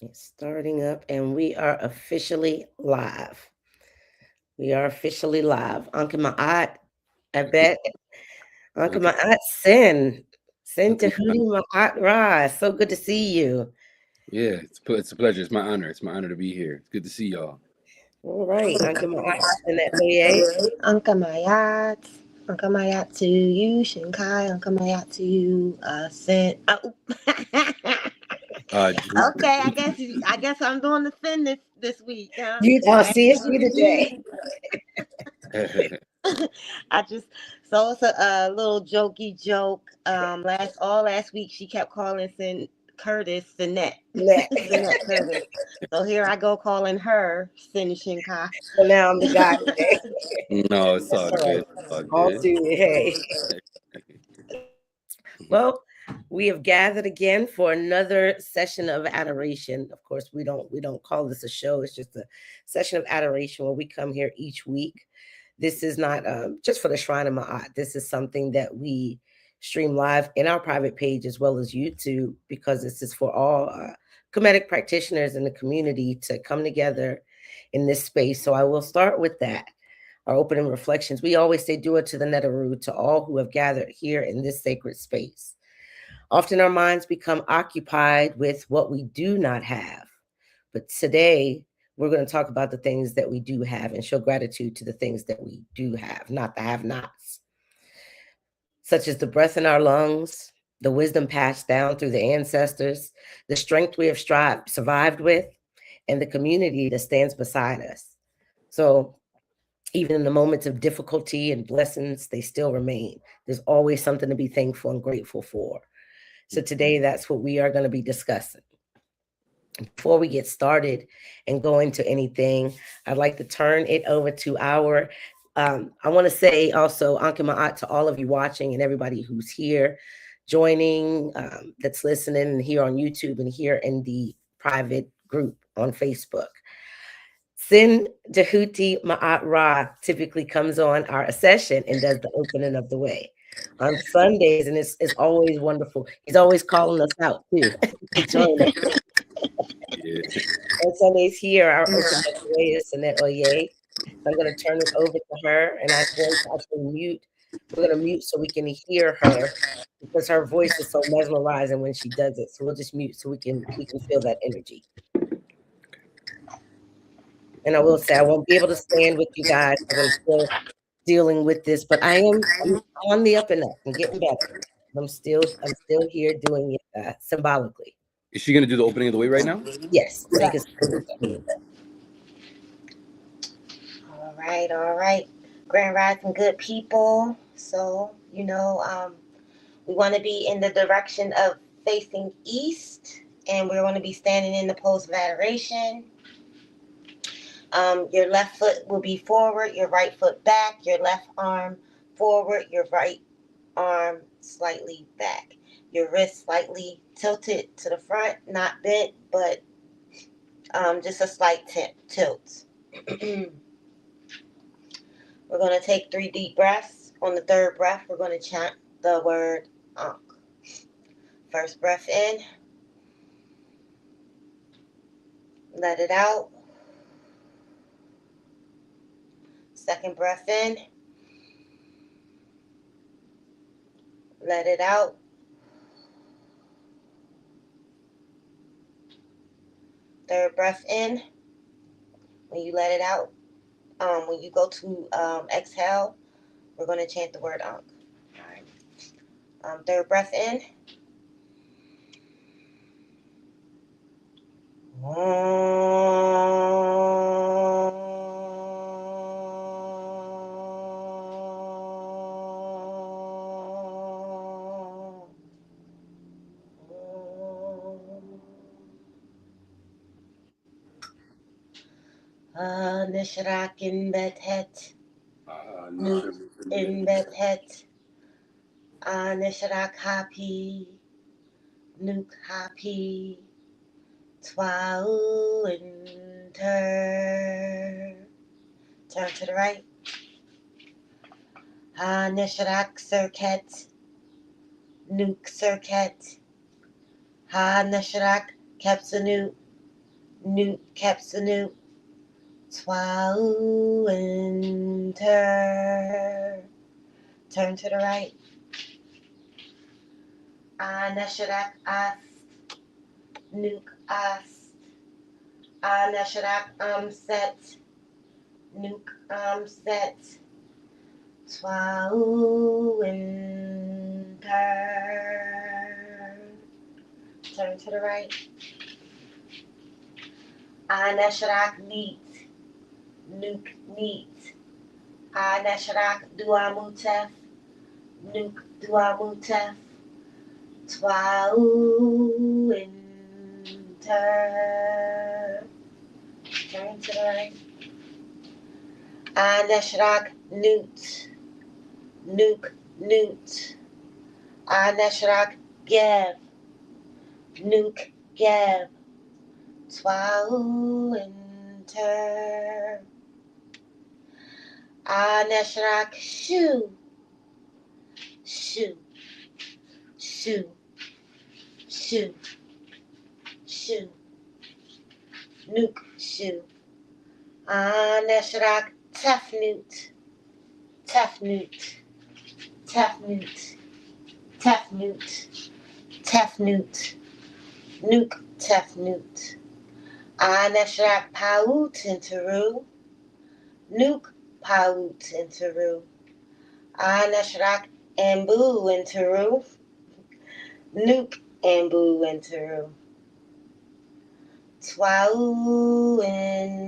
It's starting up, and we are officially live. We are officially live. Uncle Ma'at, I bet. Uncle Okay. Ma'at, Sin. Sin Okay. Tahuti Ma'at Ra. So good to see you. Yeah, it's a pleasure. It's my honor. It's my honor to be here. It's good to see y'all. All right, Uncle Ma'at. And that Oye. Uncle Mayat. Uncle Mayat to you, Shinkai. Uncle Mayat to you, Sin. Oh. Okay, I guess I'm doing the sin this week, huh? You, I oh, had see, to it's do you today. the I just so it's a little jokey joke. Last week she kept calling Sin Curtis Sinette. Net. Sinette Curtis. So here I go calling her Sin Shinkai. So now I'm the guy today. No, it's all All right. good. It's all All good. to you. Hey. Well, we have gathered again for another session of adoration. Of course, we don't call this a show. It's just a session of adoration where we come here each week. This is not just for the Shrine of Ma'at. This is something that we stream live in our private page as well as YouTube because this is for all Kemetic practitioners in the community to come together in this space. So I will start with that. Our opening reflections. We always say, "Do it to the Netaru," to all who have gathered here in this sacred space. Often our minds become occupied with what we do not have. But today, we're going to talk about the things that we do have and show gratitude to the things that we do have, not the have nots, such as the breath in our lungs, the wisdom passed down through the ancestors, the strength we have survived with, and the community that stands beside us. So, even in the moments of difficulty and blessings, they still remain. There's always something to be thankful and grateful for. So today, that's what we are going to be discussing. Before we get started and go into anything, I'd like to turn it over to our. I want to say also, Anke Ma'at, to all of you watching and everybody who's here, joining, that's listening, and here on YouTube and here in the private group on Facebook. Sin Jahuti Ma'at Ra typically comes on our session and does the opening of the way on Sundays, and it's always wonderful. He's always calling us out too to join us. Yeah. On Sundays here, our open of the way is Annette Oye. So I'm going to turn it over to her, and I'm going to actually mute. We're going to mute so we can hear her because her voice is so mesmerizing when she does it. So we'll just mute so we can feel that energy. And I will say I won't be able to stand with you guys because I'm still dealing with this, but I'm on the up and up. I'm getting better. I'm still here doing it symbolically. Is she gonna do the opening of the way right now? Yes, take us Yeah. through it. All right. Grand Rising, good people. So, we want to be in the direction of facing east, and we're going to be standing in the pose of adoration. Your left foot will be forward, your right foot back, your left arm forward, your right arm slightly back. Your wrist slightly tilted to the front, not bent, but just a slight tilt. We're going to take 3 deep breaths. On the third breath, we're going to chant the word Ankh. First breath in, let it out. Second breath in, let it out. Third breath in, when you let it out. When you go to exhale, we're going to chant the word Ankh. All right. Third breath in. Nishrak in Bethet, Nuk in Bethet, Nishrak Hapi, Nuk Hapi, Twau and turn to the right. Nishrak Circuit, Nuk Circuit, Nishrak Kepsanu, Newt Capsanu, Twa Enter. Turn to the right. Anasharak As, Nuke As. Anasharak Set, Nuke Set. Twa Enter. Turn to the right. Anasharak Neat, Nuke Neat. Anasharak Duamutef, Nuke Duamutef. Twa Enter. Turn to the right. Anashrak Newt, Nuke Newt. Anashrak Gev, Nuke Gev. Twa Enter. Anashrak Shoe, Shoe, Shoe, Shoe, Shoe. Nuke Shoe. Anashrak Tefnut, Tefnut, Tefnut, Tefnut, Tefnut, Nuke Tefnut. Anashrak Paut Interu, Nuke Paut Interu. Anashrak Ambu Interu, Nuke Ambu Interu. Twa Enter.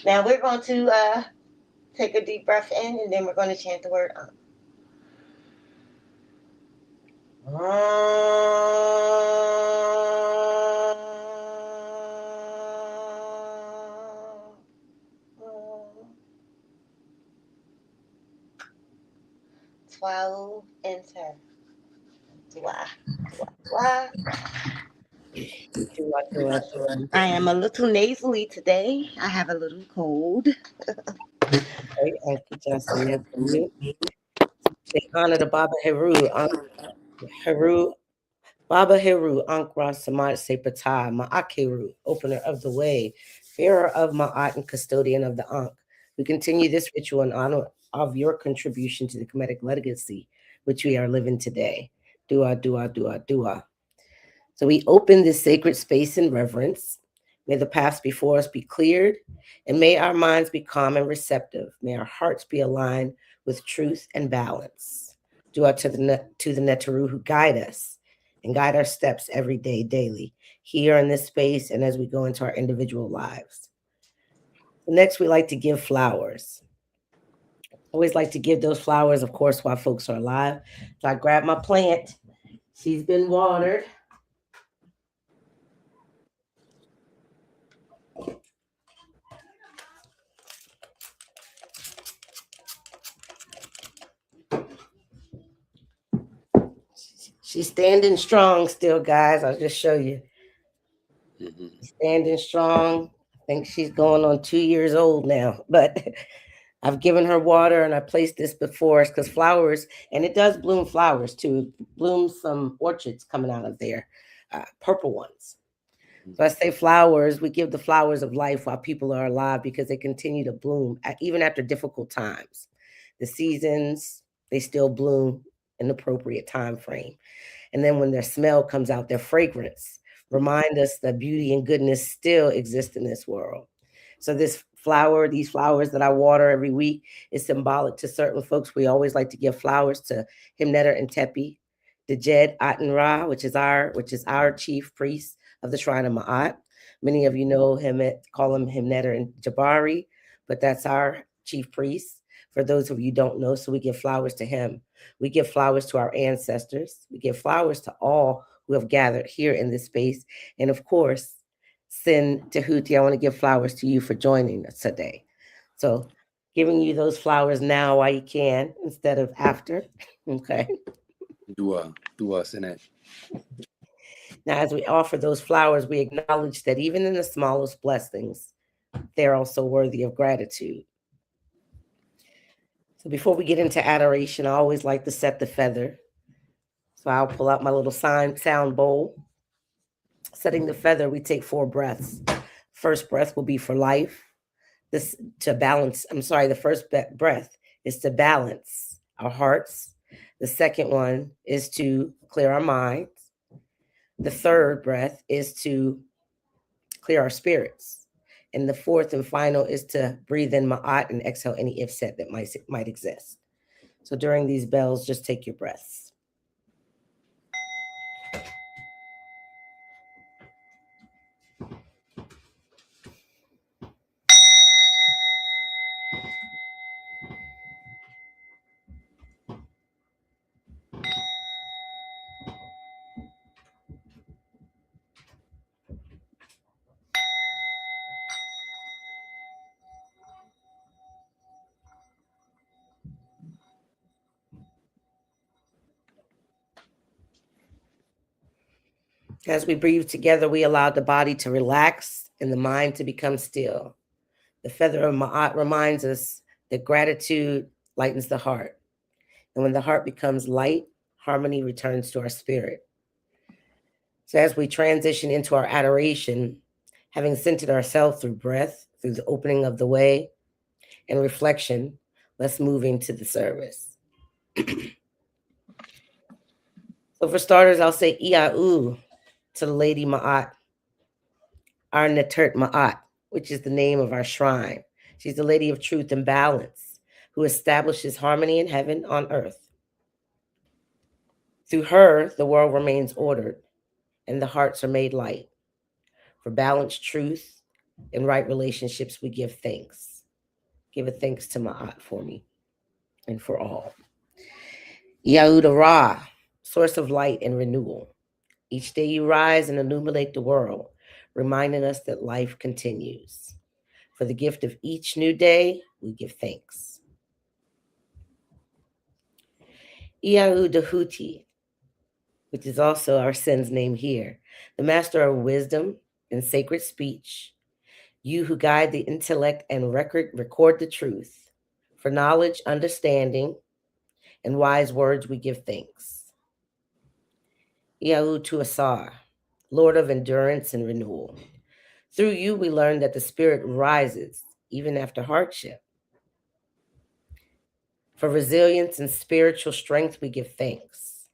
Now we're going to take a deep breath in, and then we're going to chant the word Ankh. Twa Enter. Dwa, Dwa. I am a little nasally today. I have a little cold. Okay, Uncle Johnson, yes, you. They honor the Baba Heru, Heru, Baba Heru, Ankra Samad Sepata, Ma'akeru, opener of the way, bearer of Ma'at and custodian of the Ankh. We continue this ritual in honor of your contribution to the Kemetic legacy, which we are living today. Dua, dua, dua, dua. So we open this sacred space in reverence. May the paths before us be cleared, and may our minds be calm and receptive. May our hearts be aligned with truth and balance. Dua to the Netaru who guide us and guide our steps every day, daily, here in this space and as we go into our individual lives. Next, we like to give flowers. Always like to give those flowers, of course, while folks are alive. So I grab my plant. She's been watered. She's standing strong still, guys. I'll just show you. Standing strong. I think she's going on 2 years old now, but I've given her water and I placed this before us because flowers, and it does bloom flowers too. It blooms some orchids coming out of there, purple ones. So I say flowers, we give the flowers of life while people are alive because they continue to bloom even after difficult times. The seasons, they still bloom in appropriate time frame. And then when their smell comes out, their fragrance, remind us that beauty and goodness still exist in this world. So this flower, these flowers that I water every week is symbolic to certain folks. We always like to give flowers to Himneter and Tepi, Djed Aten-Ra, which is our chief priest of the Shrine of Ma'at. Many of you know him, call him Himneter and Jabari, but that's our chief priest. For those of you who don't know, so we give flowers to him. We give flowers to our ancestors. We give flowers to all who have gathered here in this space. And of course, Sin Tehuti, I want to give flowers to you for joining us today. So giving you those flowers now while you can instead of after. Okay. Dua, Sinet. Now, as we offer those flowers, we acknowledge that even in the smallest blessings, they're also worthy of gratitude. So before we get into adoration, I always like to set the feather. So I'll pull out my little sound bowl. Setting the feather, we take 4 breaths. First breath will be for life. This to balance. I'm sorry. The first breath is to balance our hearts. The second one is to clear our minds. The third breath is to clear our spirits. And the fourth and final is to breathe in ma'at and exhale any ifset that might exist. So during these bells, just take your breaths. As we breathe together, we allow the body to relax and the mind to become still. The feather of Ma'at reminds us that gratitude lightens the heart. And when the heart becomes light, harmony returns to our spirit. So as we transition into our adoration, having centered ourselves through breath, through the opening of the way and reflection, let's move into the service. So for starters, I'll say Ia'u to the Lady Ma'at, our Netert Ma'at, which is the name of our shrine. She's the Lady of Truth and Balance, who establishes harmony in heaven on earth. Through her, the world remains ordered and the hearts are made light. For balanced truth and right relationships, we give thanks. Give a thanks to Ma'at for me and for all. Dwa R Hrw, source of light and renewal. Each day you rise and illuminate the world, reminding us that life continues. For the gift of each new day, we give thanks. Dwa R Hrw, which is also our son's name here, the master of wisdom and sacred speech, you who guide the intellect and record the truth. For knowledge, understanding, and wise words, we give thanks. Dwa R Hrw, Lord of endurance and renewal. Through you, we learn that the spirit rises even after hardship. For resilience and spiritual strength, we give thanks.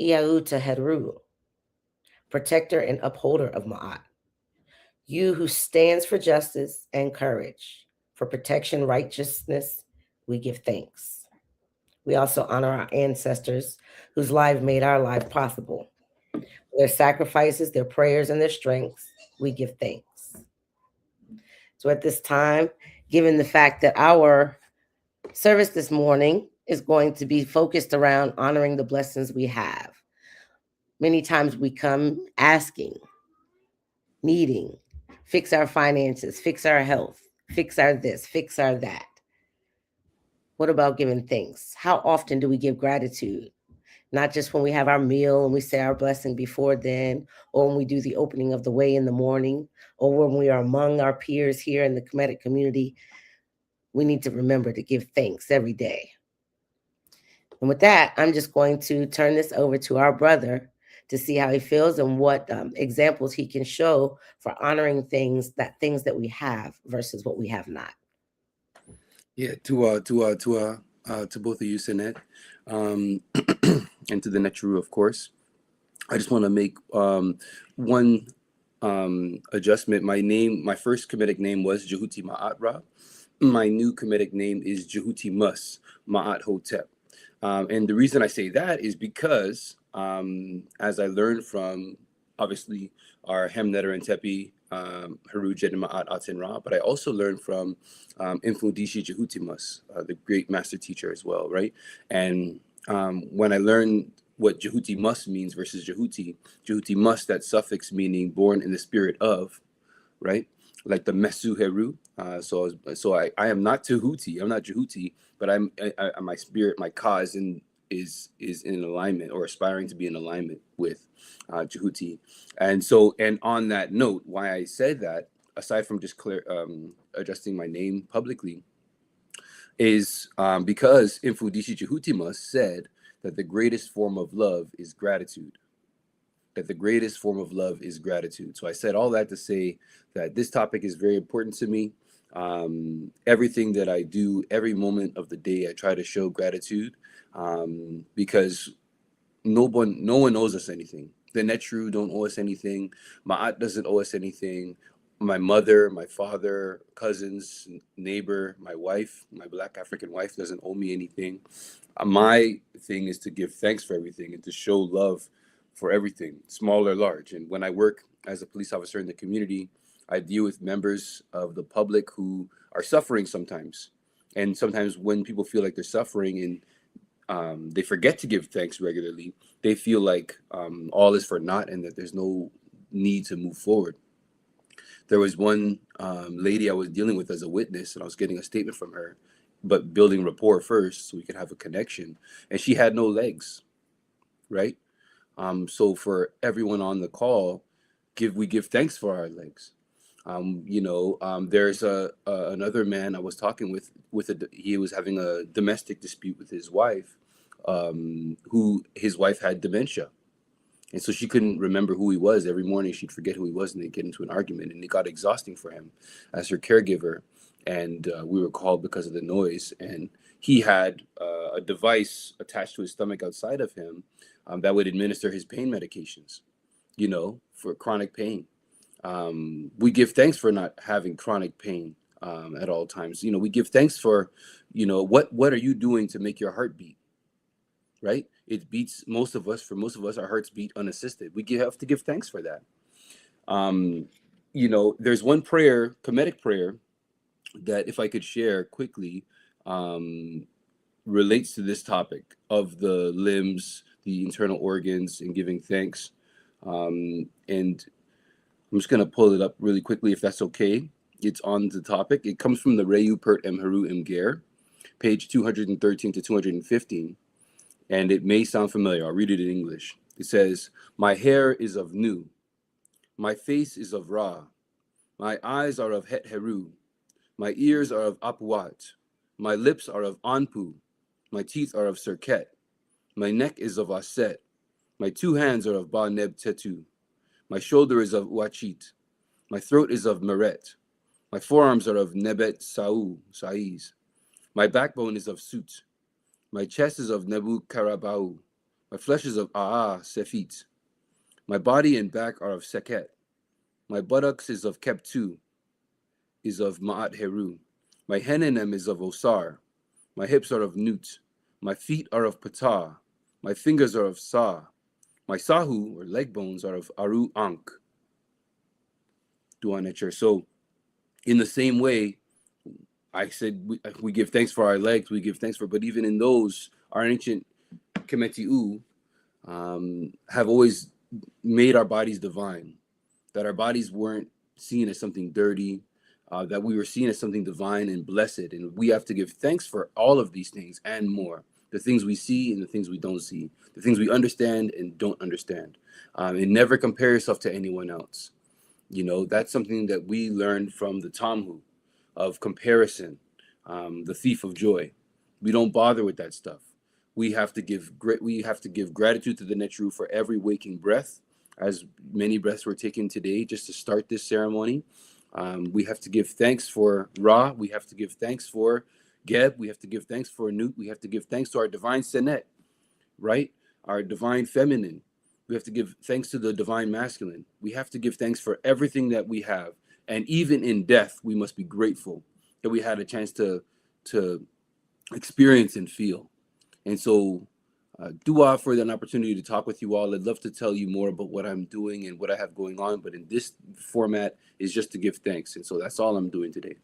Dwa R Hrw, protector and upholder of Ma'at. You who stands for justice and courage, for protection, righteousness, we give thanks. We also honor our ancestors whose life made our life possible. For their sacrifices, their prayers, and their strengths, we give thanks. So at this time, given the fact that our service this morning is going to be focused around honoring the blessings we have, many times we come asking, needing, fix our finances, fix our health, fix our this, fix our that. What about giving thanks? How often do we give gratitude? Not just when we have our meal and we say our blessing before then, or when we do the opening of the way in the morning, or when we are among our peers here in the Kemetic community. We need to remember to give thanks every day. And with that, I'm just going to turn this over to our brother to see how he feels and what examples he can show for honoring things that we have versus what we have not. Yeah, to both of you, Sinet, and to the Netru, of course. I just want to make one adjustment. My first Kemetic name was Jehuti Ma'at Ra. My new Kemetic name is Jehuti Mus Ma'at Hotep. And the reason I say that is because as I learned from, obviously, our Hemnetter and Tepi, Haru Jed Ma'at Aten Ra, but I also learned from Infundishi Jehuti Mus, the great master teacher as well, right? And when I learned what Jehuti Mus means versus Jehuti Mus, that suffix meaning born in the spirit of, right? Like the Mesu Heru. So I am not Tehuti, I'm not Jehuti, but I my spirit, my ka is in alignment or aspiring to be in alignment with Jehuti. And on that note, why I said that, aside from just adjusting my name publicly, is because Infudishi Jehuti Mus said that the greatest form of love is gratitude. that the greatest form of love is gratitude. So I said all that to say that this topic is very important to me. Everything that I do, every moment of the day, I try to show gratitude, because no one owes us anything. The Netru don't owe us anything. My aunt doesn't owe us anything. My mother, my father, cousins, neighbor, my wife, my Black African wife doesn't owe me anything. My thing is to give thanks for everything and to show love for everything, small or large. And when I work as a police officer in the community, I deal with members of the public who are suffering sometimes. And sometimes when people feel like they're suffering and they forget to give thanks regularly, they feel like all is for naught and that there's no need to move forward. There was one lady I was dealing with as a witness, and I was getting a statement from her, but building rapport first so we could have a connection. And she had no legs, right? So for everyone on the call, we give thanks for our legs. There's another man I was talking with he was having a domestic dispute with his wife, who his wife had dementia. And so she couldn't remember who he was. Every morning she'd forget who he was and they'd get into an argument, and it got exhausting for him as her caregiver. And we were called because of the noise. And he had a device attached to his stomach outside of him that would administer his pain medications, for chronic pain. We give thanks for not having chronic pain at all times. We give thanks for, what are you doing to make your heart beat? Right? It beats for most of us, our hearts beat unassisted. Have to give thanks for that. There's one prayer, Kemetic prayer, that if I could share quickly, relates to this topic of the limbs, the internal organs, and giving thanks. And I'm just going to pull it up really quickly, if that's okay. It's on the topic. It comes from the Reyu Pert Mharu Mger, page 213 to 215. And it may sound familiar. I'll read it in English. It says, "My hair is of Nu. My face is of Ra. My eyes are of Het Heru. My ears are of Apuat. My lips are of Anpu. My teeth are of Serket. My neck is of Aset. My 2 hands are of Ba Neb Tetu. My shoulder is of Uachit. My throat is of Meret. My forearms are of Nebet Saiz. My backbone is of Sut. My chest is of Nebu Karabau. My flesh is of Aa Sefit. My body and back are of Seket. My buttocks is of Keptu, is of Ma'at Heru. My Henenem is of Osar. My hips are of Nut. My feet are of Ptah. My fingers are of Sa. My Sahu, or leg bones, are of Aru Ankh." Dwa Nature. So, in the same way, I said we give thanks for our legs, we give thanks for, but even in those, our ancient Kemetiu have always made our bodies divine, that our bodies weren't seen as something dirty, that we were seen as something divine and blessed. And we have to give thanks for all of these things and more. The things we see and the things we don't see, the things we understand and don't understand. And never compare yourself to anyone else. That's something that we learned from the Tamhu of comparison, the thief of joy. We don't bother with that stuff. We have to give gratitude to the Netru for every waking breath, as many breaths were taken today just to start this ceremony. We have to give thanks for Ra. We have to give thanks for Geb. We have to give thanks for Nut. We have to give thanks to our divine Senet, right? Our divine feminine. We have to give thanks to the divine masculine. We have to give thanks for everything that we have. And even in death, we must be grateful that we had a chance to experience and feel. And so, Dua for an opportunity to talk with you all. I'd love to tell you more about what I'm doing and what I have going on, but in this format is just to give thanks. And so that's all I'm doing today.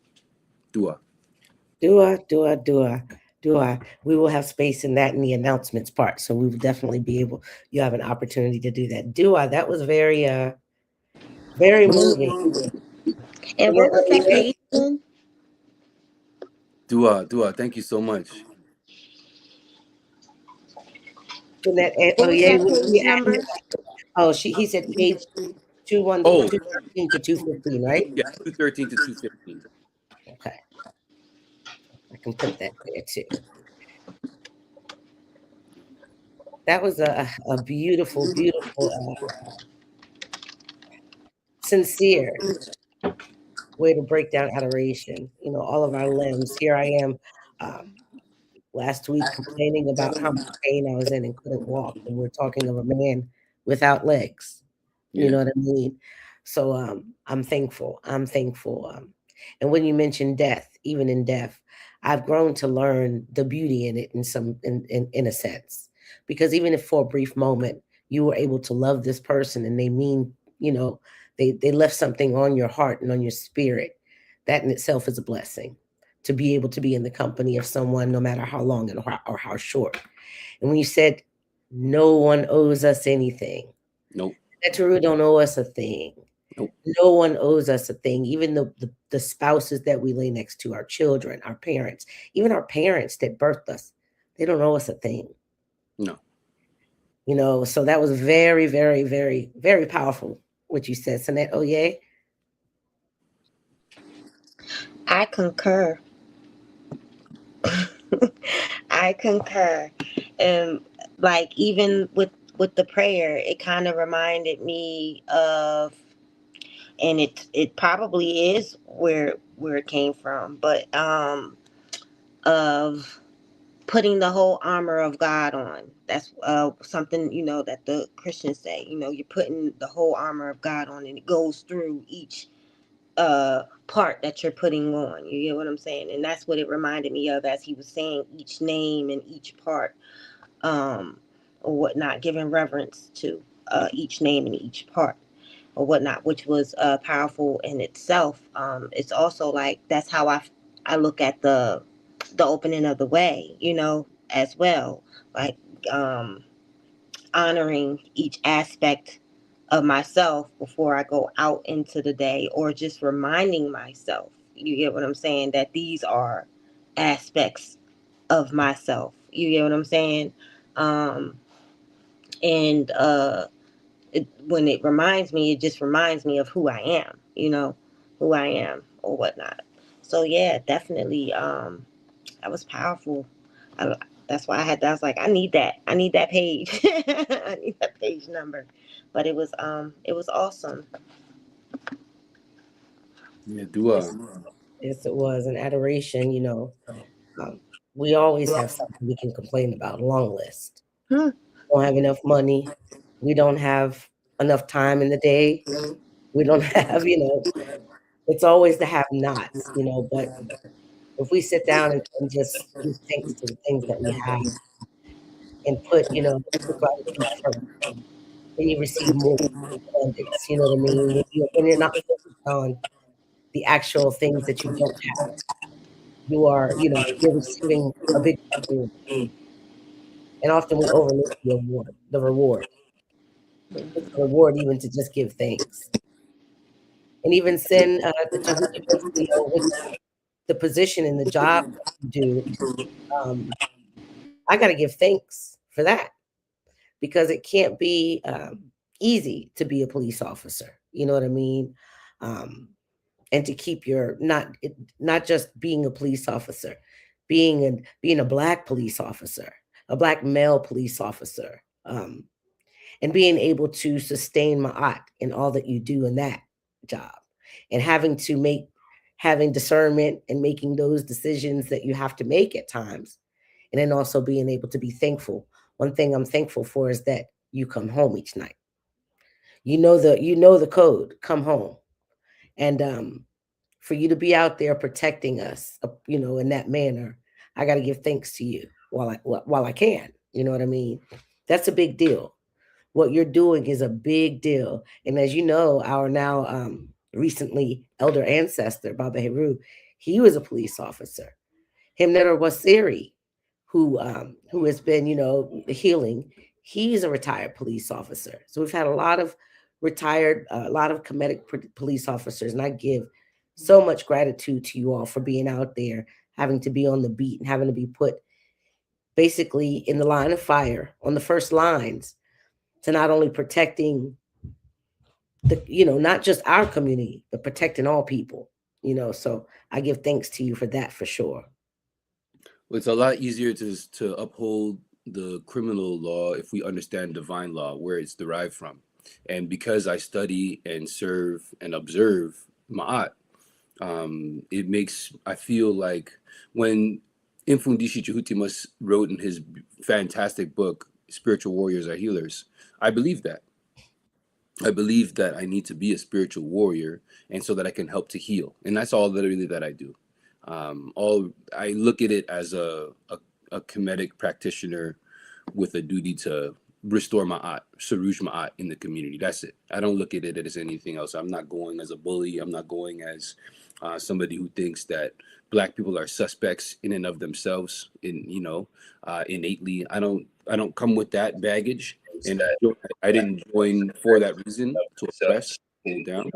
Dua. Dua. We will have space in that in the announcements part. So we will definitely be able, you have an opportunity to do that. Dua, that was very, very moving. And what was that reason? Dua, thank you so much. What was that page number? He said page 213 to 215, right? Yeah, 213 to 215. Okay. I can put that there too. That was a beautiful, beautiful, sincere way to break down adoration. You know, all of our limbs. Here I am, um, last week complaining about how much pain I was in and couldn't walk. And we're talking of a man without legs. You Yeah. know what I mean? So I'm thankful. I'm thankful. And when you mention death, even in death, I've grown to learn the beauty in it in some in a sense. Because even if for a brief moment you were able to love this person and they mean, you know, they left something on your heart and on your spirit, that in itself is a blessing to be able to be in the company of someone, no matter how long or how short. And when you said no one owes us anything, Nope. that Taru don't owe us a thing. Nope. No one owes us a thing. Even the spouses that we lay next to, our children, our parents, even our parents that birthed us, they don't owe us a thing. No. You know, so that was very, very, very, very powerful what you said, Sanette. Oh, yay. I concur. I concur. And like even with the prayer, it kind of reminded me of, and it probably is where it came from, but of putting the whole armor of God on. That's something, you know, that the Christians say. You know, you're putting the whole armor of God on, and it goes through each part that you're putting on. You get what I'm saying? And that's what it reminded me of as he was saying each name and each part, or whatnot, giving reverence to each name and each part or whatnot, which was powerful in itself. It's also like that's how I look at the opening of the way, you know, as well, like um, honoring each aspect of myself before I go out into the day, or just reminding myself, you get what I'm saying, that these are aspects of myself. You get what I'm saying? Um, and when it reminds me, it just reminds me of who I am, you know, who I am or whatnot. So yeah, definitely, that was powerful. I, that's why I was like, I need that page, I need that page number. But it was awesome. Yeah. Yes, yes, it was an adoration. You know, um, we always have something we can complain about. Long list. Hmm. Don't have enough money. We don't have enough time in the day. We don't have, you know, it's always the have nots, you know. But if we sit down and just give thanks to the things that we have and put gratitude first, then you receive more abundance. You know what I mean? When you're not focused on the actual things that you don't have, you are, you know, you're receiving a big reward. And often we overlook the award, the reward. It's a reward even to just give thanks. And even sin, the Jehovah Witness, you know, with the position and the job that you do, um, I got to give thanks for that because it can't be easy to be a police officer. You know what I mean? Um, and to keep your not just being a police officer, being a black police officer, a black male police officer, and being able to sustain ma'at in all that you do in that job, and having discernment and making those decisions that you have to make at times, and then also being able to be thankful. One thing I'm thankful for is that you come home each night. You know the code. Come home, and for you to be out there protecting us, you know, in that manner, I got to give thanks to you while I can. You know what I mean? That's a big deal. What you're doing is a big deal. And as you know, our now recently elder ancestor, Baba Heru, he was a police officer. Himneder Wasiri, who has been, you know, healing, he's a retired police officer. So we've had a lot of retired, a lot of comedic police officers, and I give so much gratitude to you all for being out there, having to be on the beat and having to be put basically in the line of fire on the first lines to not only protecting not just our community, but protecting all people, you know. So I give thanks to you for that for sure. It's a lot easier to uphold the criminal law if we understand divine law, where it's derived from. And because I study and serve and observe Ma'at, it makes, I feel like when Infundishi Chihutimas wrote in his fantastic book, Spiritual Warriors Are Healers, I believe that. I believe that I need to be a spiritual warrior, and so that I can help to heal. And that's all literally that I do. All I look at it as a comedic practitioner with a duty to restore ma'at, saruj ma'at in the community. That's it. I don't look at it as anything else. I'm not going as a bully. I'm not going as somebody who thinks that black people are suspects in and of themselves. Innately. I don't come with that baggage, and I didn't join for that reason to oppress, hold down.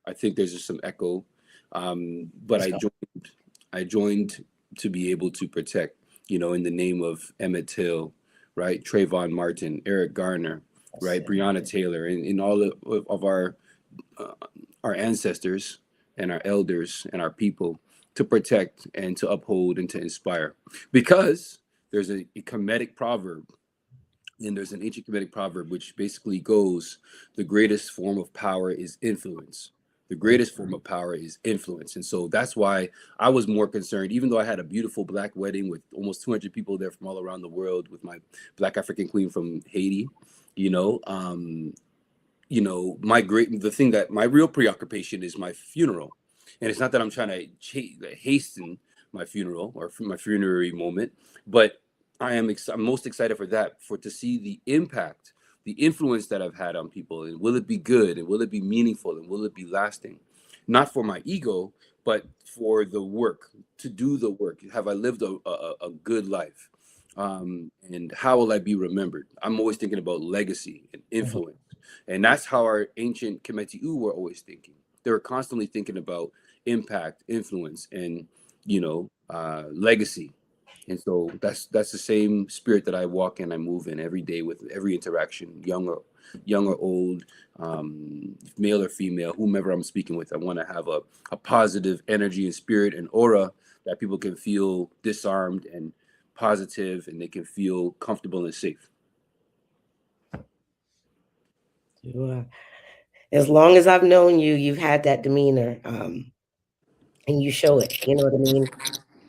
I think there's just some echo, but I joined to be able to protect, in the name of Emmett Till, right? Trayvon Martin, Eric Garner, right? Breonna Taylor, and all of uh, our ancestors and our elders and our people, to protect and to uphold and to inspire. Because there's a Kemetic proverb, and there's an ancient Kemetic proverb which basically goes, the greatest form of power is influence. The greatest form of power is influence. And so that's why I was more concerned, even though I had a beautiful black wedding with almost 200 people there from all around the world, with my black African queen from Haiti, you know, um, the thing that my real preoccupation is my funeral. And it's not that I'm trying to hasten my funeral or my funerary moment, but I'm most excited for that, for to see the impact, the influence that I've had on people, and will it be good, and will it be meaningful, and will it be lasting? Not for my ego, but for the work, to do the work. Have I lived a good life? And how will I be remembered? I'm always thinking about legacy and influence. And that's how our ancient Kemetiu were always thinking. They were constantly thinking about impact, influence, and legacy. And so that's the same spirit that I walk in, I move in every day, with every interaction, young or old, male or female, whomever I'm speaking with. I want to have a positive energy and spirit and aura that people can feel disarmed and positive, and they can feel comfortable and safe. As long as I've known you, you've had that demeanor, and you show it. You know what I mean?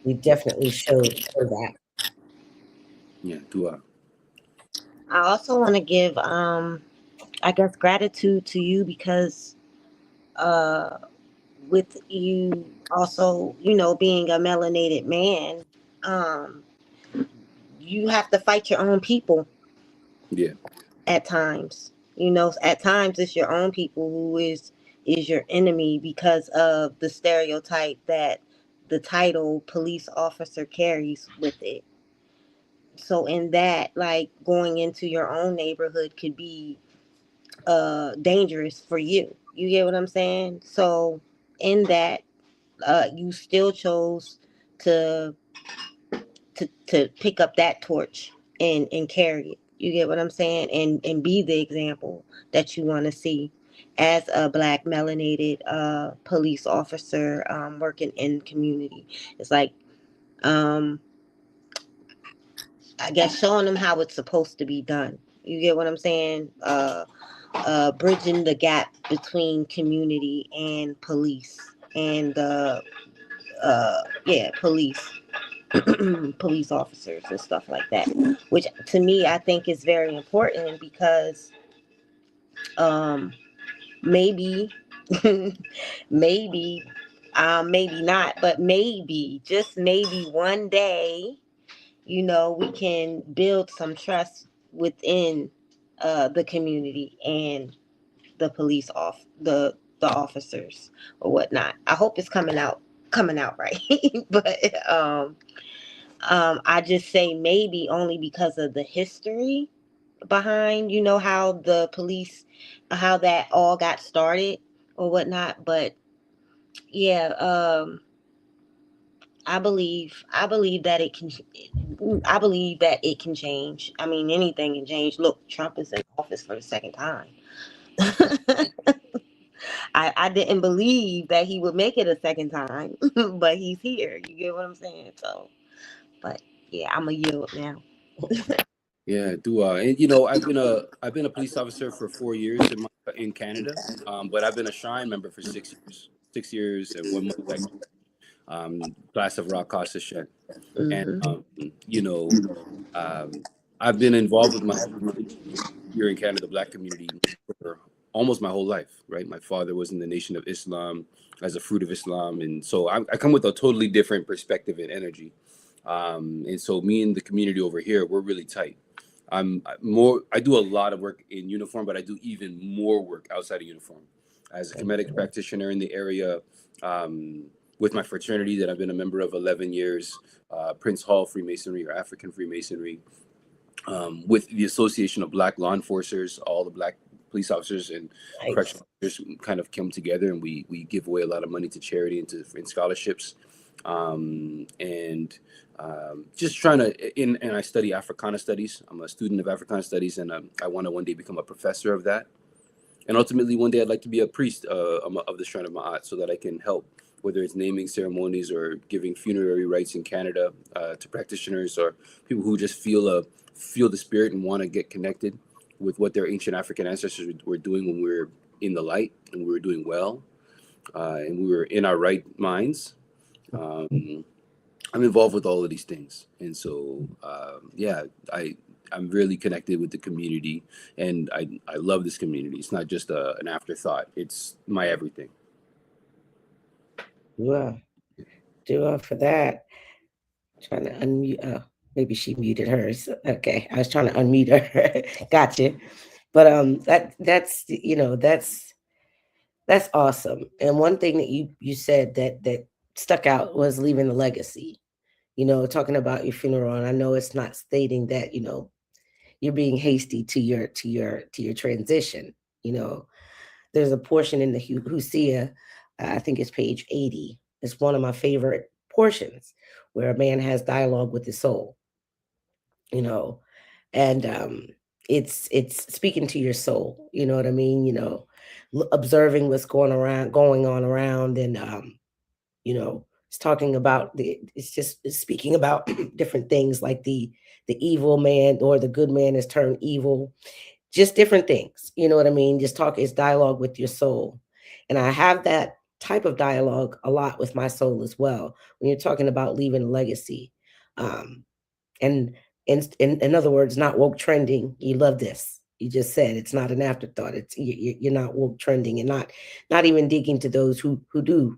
You definitely show that. Yeah, Dwa. I also want to give, I guess, gratitude to you because uh, with you also, being a melanated man, um, you have to fight your own people Yeah, at times. At times it's your own people who is your enemy because of the stereotype that the title police officer carries with it. So in that, like, going into your own neighborhood could be dangerous for you. You get what I'm saying? So in that, you still chose to to pick up that torch and carry it. You get what I'm saying? And be the example that you want to see as a black melanated police officer, working in community. It's like, um, I guess, showing them how it's supposed to be done. You get what I'm saying? Bridging the gap between community and police, and police. Police officers and stuff like that, which to me I think is very important because um, maybe, maybe, maybe not, but maybe, just maybe one day, we can build some trust within the community and the police the officers or whatnot. I hope it's coming out right. But I just say maybe only because of the history behind, how the police, how that all got started or whatnot. But yeah, I believe that it can. I believe that it can change. I mean, anything can change. Look, Trump is in office for the second time. I didn't believe that he would make it a second time, but he's here. You get what I'm saying? So, but yeah, I'm a yield now. Yeah, Dua. And I've been a police officer for 4 years in Canada. But I've been a Shrine member for 6 years. 6 years and 1 month actually. Class of Rock Session. And Hmm. you know, um, I've been involved with my community here in Canada, the Black community, for almost my whole life. Right, my father was in the Nation of Islam as a fruit of Islam, and so I come with a totally different perspective and energy. And so me and the community over here, we're really tight. I do a lot of work in uniform, but I do even more work outside of uniform. As a comedic practitioner in the area, um, with my fraternity that I've been a member of 11 years, Prince Hall Freemasonry or African Freemasonry, with the Association of Black Law Enforcers, all the Black police officers and Nice. correctional officers kind of come together, and we give away a lot of money to charity and to in scholarships, and just trying to. And I study Africana studies. I'm a student of Africana studies, and I want to one day become a professor of that. And ultimately, one day I'd like to be a priest of the Shrine of Ma'at, so that I can help, whether it's naming ceremonies or giving funerary rites in Canada to practitioners or people who just feel the spirit and want to get connected with what their ancient African ancestors were doing when we were in the light and we were doing well, and we were in our right minds. Um, I'm involved with all of these things, and so yeah, I'm really connected with the community, and I love this community. It's not just an afterthought; it's my everything. Well, do for that. Trying to unmute. Maybe she muted hers. Okay, I was trying to unmute her. Gotcha. But that's awesome. And one thing that you said that stuck out was leaving a legacy. Talking about your funeral, and I know it's not stating that you're being hasty to your transition. You know, there's a portion in the Hosea, I think it's page 80. It's one of my favorite portions where a man has dialogue with his soul. You know, and it's speaking to your soul. You know what I mean? Observing what's going on around, and it's talking about it's speaking about different things like the evil man or the good man is turned evil, just different things. You know what I mean? Just talk is dialogue with your soul. And I have that type of dialogue a lot with my soul as well when you're talking about leaving a legacy. um and in other words, not woke trending. You love this. You just said it's not an afterthought. You're not woke trending, and not even digging to those who do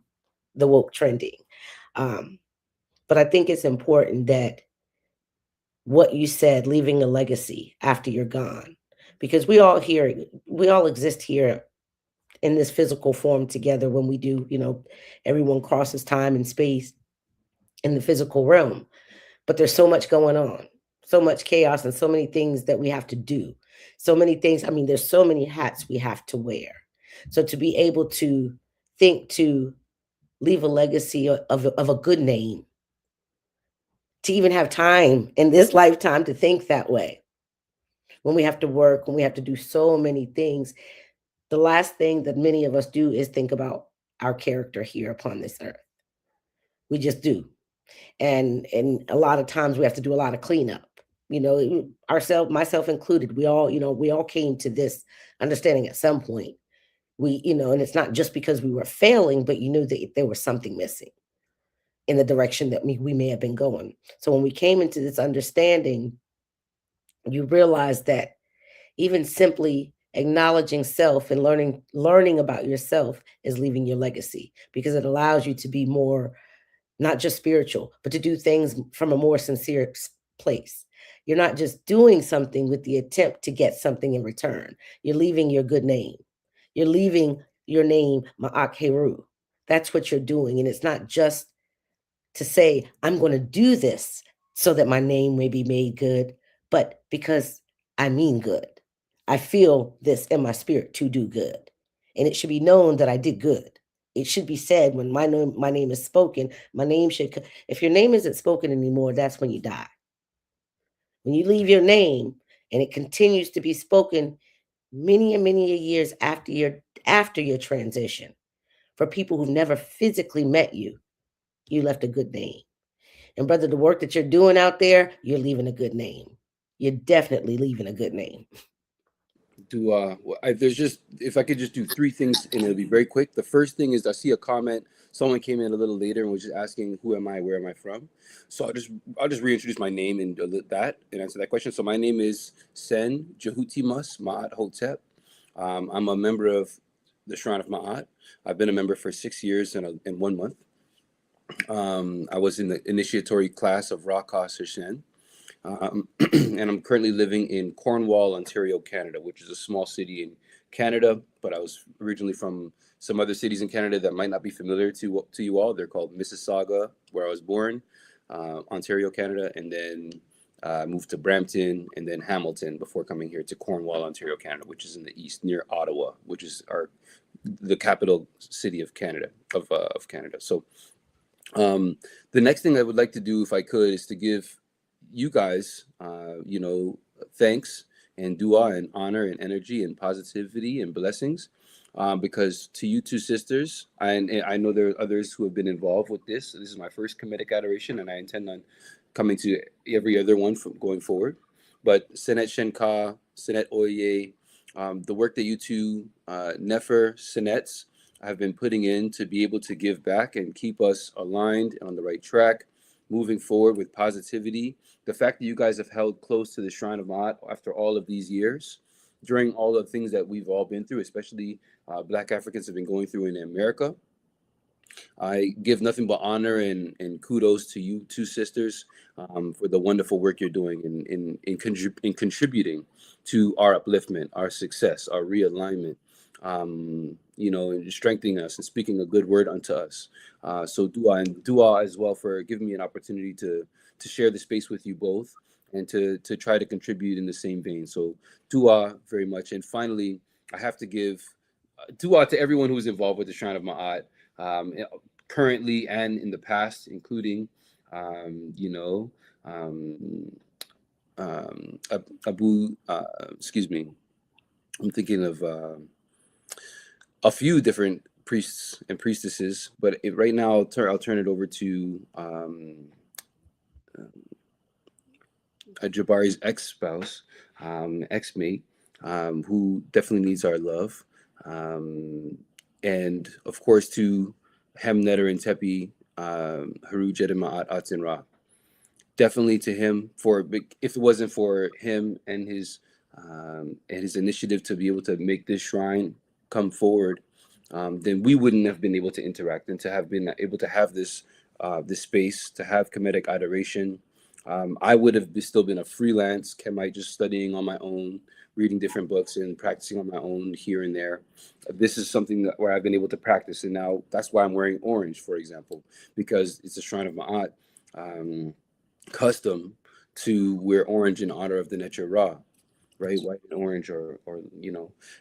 the woke trending. um but I think it's important that what you said, leaving a legacy after you're gone, because we all exist here in this physical form together. When we do, everyone crosses time and space in the physical realm, but there's so much going on, so much chaos, and so many things that we have to do, so many things. I mean, there's so many hats we have to wear. So to be able to think to leave a legacy of a good name, to even have time in this lifetime to think that way, when we have to work, when we have to do so many things, the last thing that many of us do is think about our character here upon this earth. We just do. And a lot of times we have to do a lot of cleanup. Ourselves, myself included, we all came to this understanding at some point. And it's not just because we were failing, but you knew that there was something missing in the direction that we may have been going. So when we came into this understanding, you realize that even simply acknowledging self and learning about yourself is leaving your legacy, because it allows you to be more, not just spiritual, but to do things from a more sincere place. You're not just doing something with the attempt to get something in return. You're leaving your good name. You're leaving your name, Dwa R Hrw. That's what you're doing. And it's not just to say, I'm going to do this so that my name may be made good, but because I mean good. I feel this in my spirit to do good. And it should be known that I did good. It should be said when my name is spoken. My name should, if your name isn't spoken anymore, that's when you die. When you leave your name and it continues to be spoken many and many years after your transition, for people who've never physically met you, you left a good name. And brother, the work that you're doing out there, you're leaving a good name. you're definitely leaving a good name. There's just, if I could just do three things and it'll be very quick. The first thing is I see a comment. Someone came in a little later and was just asking, who am I? Where am I from? So I'll just reintroduce my name and that and answer that question. So my name is Sen Jehutimas Ma'at Hotep. I'm a member of the Shrine of Ma'at. I've been a member for 6 years and 1 month. I was in the initiatory class of Raka Shen. And I'm currently living in Cornwall, Ontario, Canada, which is a small city in Canada. But I was originally from some other cities in Canada that might not be familiar to you all. They're called Mississauga, where I was born, Ontario, Canada, and then moved to Brampton and then Hamilton before coming here to Cornwall, Ontario, Canada, which is in the east near Ottawa, which is the capital city of Canada of Canada. So the next thing I would like to do, if I could, is to give you guys, thanks and dua and honor and energy and positivity and blessings, because to you two sisters, and I know there are others who have been involved with this. This is my first Kemetic adoration, and I intend on coming to every other one from going forward. But Senet Shenka, Senet Oye, the work that you two Nefer Senets have been putting in to be able to give back and keep us aligned on the right track, moving forward with positivity. The fact that you guys have held close to the Shrine of Ma'at after all of these years, during all the things that we've all been through, especially Black Africans have been going through in America. I give nothing but honor and kudos to you two sisters for the wonderful work you're doing in contributing to our upliftment, our success, our realignment, and strengthening us and speaking a good word unto us. So dua as well for giving me an opportunity to share the space with you both and to try to contribute in the same vein. So dua very much. And finally, I have to give dua to everyone who's involved with the Shrine of Ma'at, currently and in the past, including, excuse me, I'm thinking of a few different priests and priestesses, but right now I'll turn it over to Jabari's ex-spouse, ex-mate, who definitely needs our love. And of course to Hem Netter and Tepi Haru Jedima'at Atinra. Definitely to him, if it wasn't for him and his initiative to be able to make this shrine come forward, then we wouldn't have been able to interact and to have been able to have this space, to have Kemetic adoration. I would have still been a freelance Kemite, just studying on my own, reading different books and practicing on my own here and there. This is something where I've been able to practice, and now that's why I'm wearing orange, for example, because it's a Shrine of Ma'at custom to wear orange in honor of the Netra Ra, right? White and orange, or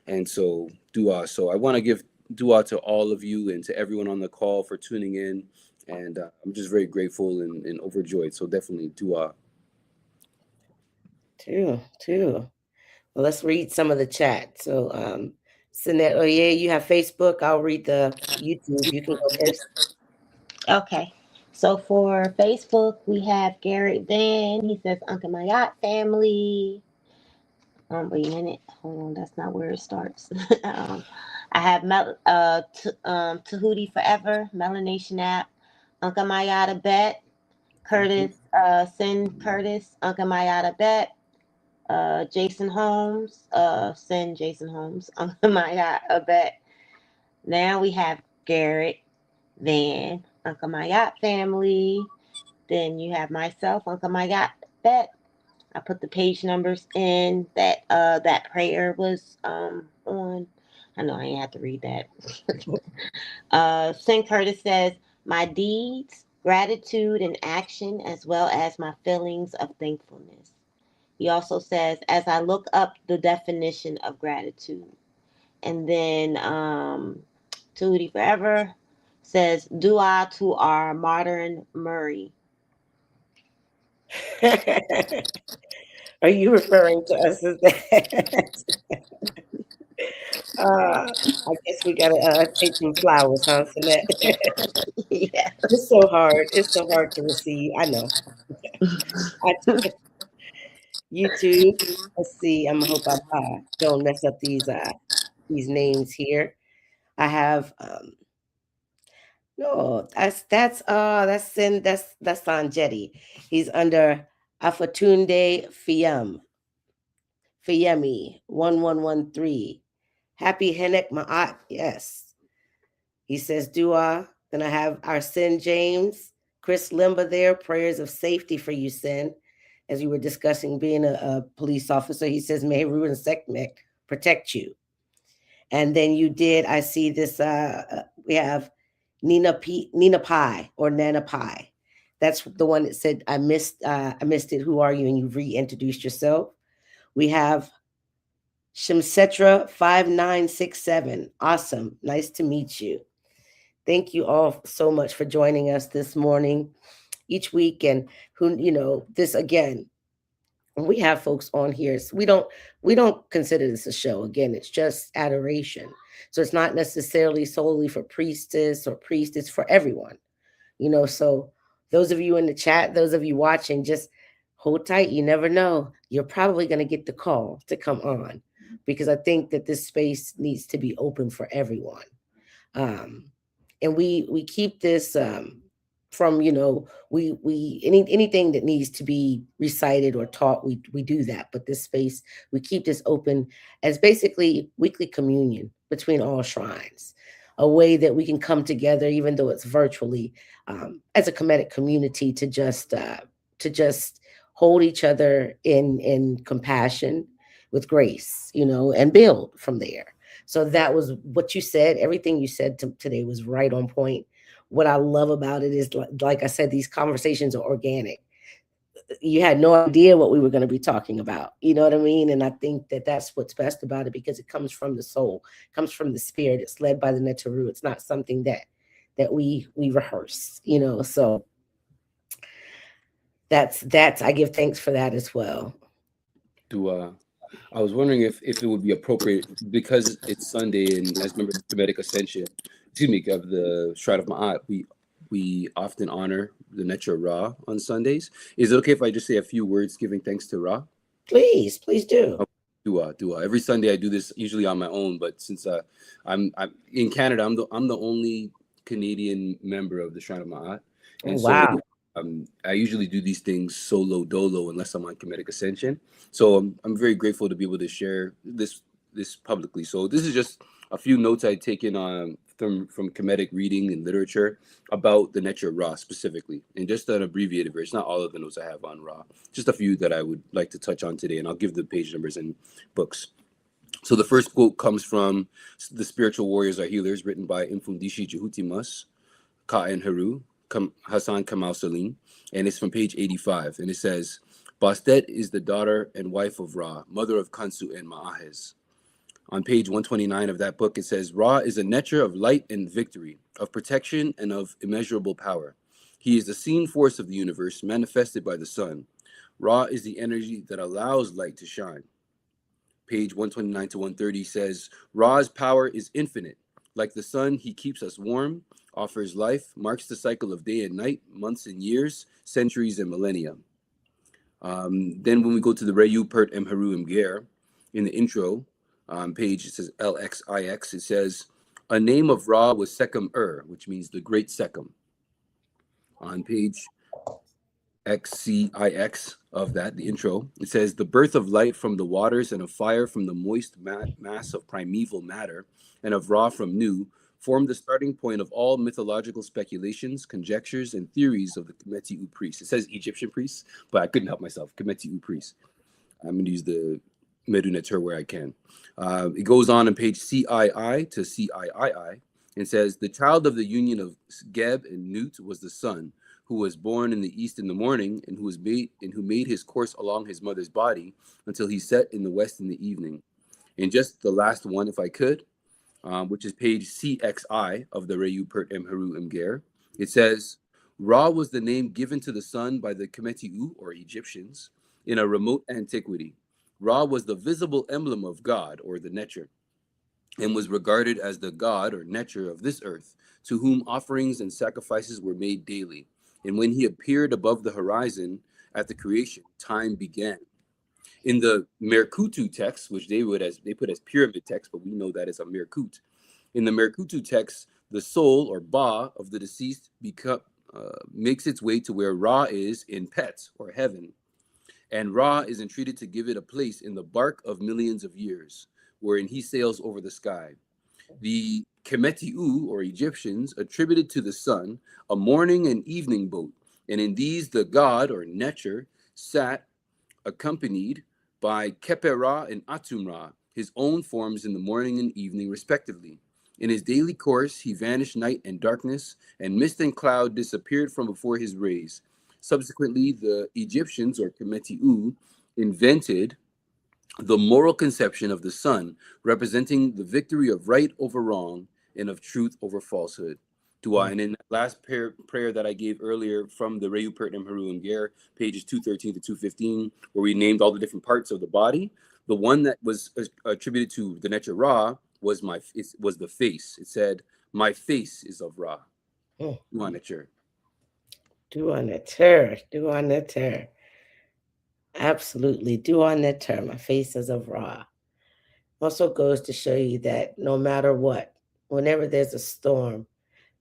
and so dua. So I want to give dua to all of you and to everyone on the call for tuning in. And I'm just very grateful and overjoyed. So definitely dua. Too. Well, let's read some of the chat. So, Sinet Oye, you have Facebook. I'll read the YouTube. You can go first. Okay. So for Facebook, we have Garrett Van. He says, Uncle Mayat family. Wait a minute. Hold on. That's not where it starts. I have Tahuti Forever, Melanation App, Uncle Mayata Bet, Curtis, Sin Curtis, Uncle Mayata Bet, Jason Holmes, Sin Jason Holmes, Uncle Mayata Bet. Now we have Garrett Van, Uncle Mayat family. Then you have myself, Uncle Mayat Bet. I put the page numbers in that prayer was on. I know I ain't have to read that. Sin Curtis says, my deeds, gratitude, and action, as well as my feelings of thankfulness. He also says, as I look up the definition of gratitude. And then Tootie Forever says, dua to our modern Murray. Are you referring to us as that? I guess we gotta take some flowers, huh, Sinet? Yeah. It's so hard. It's so hard to receive. I know. YouTube. Let's see. I hope I don't mess up these names here. I have no, that's Sanjetti. He's under Afatunde Fiyemi 1113. Happy Henek Ma'at. Yes. He says Dua. Then I have our Sin James, Chris Limba there. Prayers of safety for you, Sin. As you were discussing being a police officer, he says, May Ruin Sekmek protect you. And then you did, I see this, we have Nina Pie or Nana Pie. That's the one that said, I missed it. Who are you? And you reintroduced yourself. We have Shimsetra 5967. Awesome. Nice to meet you. Thank you all so much for joining us this morning, each week. And this again, we have folks on here. So we don't consider this a show. Again, it's just adoration. So it's not necessarily solely for priestess or priest, it's for everyone. So those of you in the chat, those of you watching, just hold tight. You never know. You're probably going to get the call to come on, because I think that this space needs to be open for everyone. And we keep this from anything that needs to be recited or taught, we do that. But this space, we keep this open as basically weekly communion between all shrines, a way that we can come together, even though it's virtually, as a Kemetic community, to just hold each other in compassion, with grace, and build from there. So that was what you said. Everything you said today was right on point. What I love about it is, like I said, these conversations are organic. You had no idea what we were going to be talking about. You know what I mean? And I think that that's what's best about it, because it comes from the soul, comes from the spirit. It's led by the Netaru. It's not something that we rehearse, So that's I give thanks for that as well. I was wondering if it would be appropriate, because it's Sunday and as members of Kemetic Ascension, of the Shrine of Ma'at, we often honor the Netra Ra on Sundays. Is it okay if I just say a few words giving thanks to Ra? Please do. Okay. Dua. Every Sunday I do this, usually on my own, but since I'm in Canada, I'm the only Canadian member of the Shrine of Ma'at, and wow. So I usually do these things solo dolo unless I'm on Kemetic Ascension. So I'm very grateful to be able to share this publicly. So this is just a few notes I'd taken from Kemetic reading and literature about the Netra Ra specifically, and just an abbreviated version. Not all of the notes I have on Ra, just a few that I would like to touch on today, and I'll give the page numbers and books. So the first quote comes from The Spiritual Warriors Are Healers, written by Mfundishi Jehutimus Ka and Haru, Hassan Kamal Salim, and it's from page 85, and it says, Bastet is the daughter and wife of Ra, mother of Kansu and Ma'ahez. On page 129 of that book, it says, Ra is a Netra of light and victory, of protection and of immeasurable power. He is the seen force of the universe, manifested by the sun. Ra is the energy that allows light to shine. Page 129 to 130 says, Ra's power is infinite. Like the sun, he keeps us warm, offers life, marks the cycle of day and night, months and years, centuries and millennia. Then when we go to the Reyu Pert Emheru Imger, in the intro, page, it says LXIX, it says, a name of Ra was Sekhem which means the great Sekhem. On page XCIX of that, the intro, it says, the birth of light from the waters and of fire from the moist mass of primeval matter, and of Ra from Nu, formed the starting point of all mythological speculations, conjectures, and theories of the Kemetic priests. It says Egyptian priests, but I couldn't help myself. Kemetic priests. I'm going to use the Medu Neter where I can. It goes on page CII to CIII. It says, the child of the union of Geb and Nut was the son, who was born in the east in the morning, and who made his course along his mother's body until he set in the west in the evening. And just the last one, if I could, which is page CXI of the Reyu Pert Emheru Imger. It says, Ra was the name given to the sun by the Kemetic, or Egyptians, in a remote antiquity. Ra was the visible emblem of God, or the Neter, and was regarded as the God, or Neter, of this earth, to whom offerings and sacrifices were made daily. And when he appeared above the horizon at the creation, time began. In the Merkutu text, which they put as pyramid text, but we know that is a Merkut. In the Merkutu text, the soul or Ba of the deceased makes its way to where Ra is in Pet or heaven, and Ra is entreated to give it a place in the bark of millions of years, wherein he sails over the sky. The Kemetiu, or Egyptians, attributed to the sun a morning and evening boat, and in these the god, or Necher, sat accompanied by Kepera and Atumra, his own forms in the morning and evening, respectively. In his daily course, he vanished night and darkness, and mist and cloud disappeared from before his rays. Subsequently, the Egyptians, or Kemetiu, invented the moral conception of the sun, representing the victory of right over wrong and of truth over falsehood. Dua. And in that last prayer that I gave earlier from the Reyu Pertnam Haru and Ger, pages 213 to 215, where we named all the different parts of the body, the one that was attributed to the Necher Ra was the face. It said, "My face is of Ra." Dua Necher. Dua Neter. Dua Neter. Absolutely. Dua Neter. My face is of Ra. Also goes to show you that no matter what, whenever there's a storm,